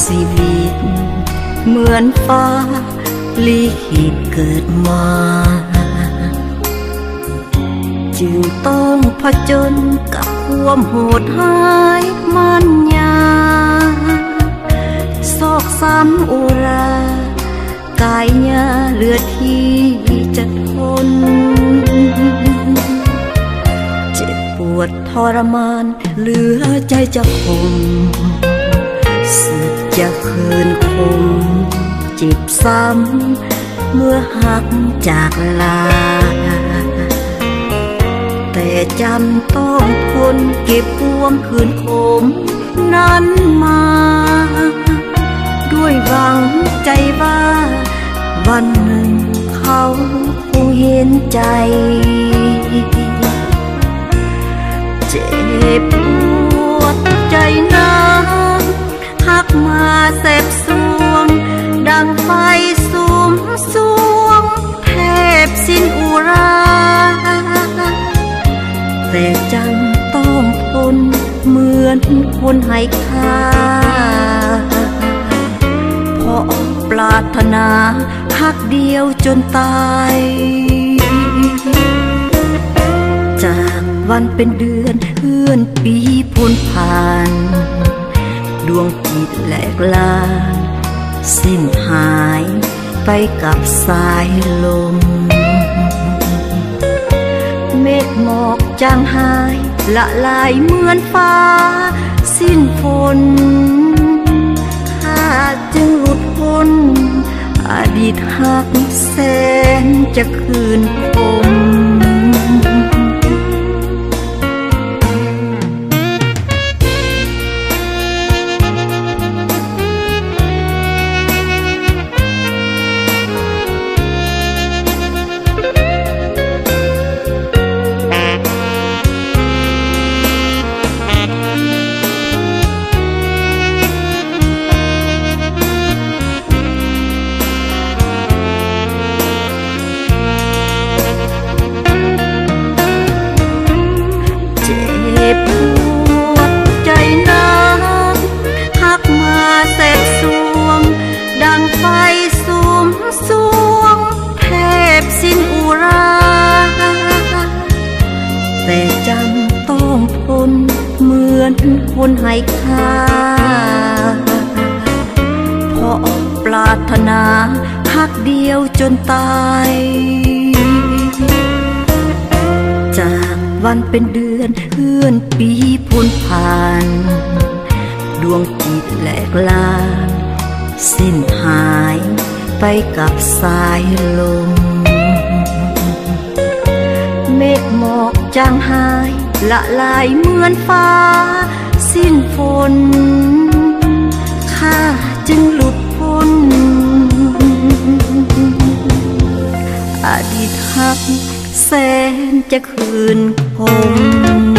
ชีวิตเหมือนฟ้าลิขิตเกิดมาจึงต้องผจญกับความโหดร้ายมันยาซอกซ้ำอุรากายยาเหลือที่จะทนเจ็บปวดทรมานเหลือใจจะคมสุดจะคืนคมเจ็บซ้ำเมื่อหักจากลาแต่จำต้องทนเก็บปวงคืนคมนั้นมาด้วยหวังใจว่าวันหนึ่งเขาคงเห็นใจเจ็บปวดใจนักหักมาแสบสวงดังไฟสุมสวงแทบสิ้นอุราแต่จำต้องทนเหมือนคนให้ค่าเพราะปรารถนาหักเดียวจนตายจากวันเป็นเดือนเลื่อนปีพ้นผ่านดวงจิตแหลกลาสิ้นหายไปกับสายลมเมฆหมอกจางหายละลายเหมือนฟ้าสิ้นฝนข้าจึงหลุดพ้นอดีตหักแสนจะคืนคมแต่จำต้องทนเหมือนคนให้ค่าเพราะปรารถนาหักเดียวจนตายจากวันเป็นเดือนเลื่อนปีพ้นผ่านดวงจิตแหลกลาสิ้นหายไปกับสายลมเมฆหมอกจางหายละลายเหมือนฟ้าสิ้นฝนข้าจึงหลุดพ้นอดีตหักแสนจะคืนคม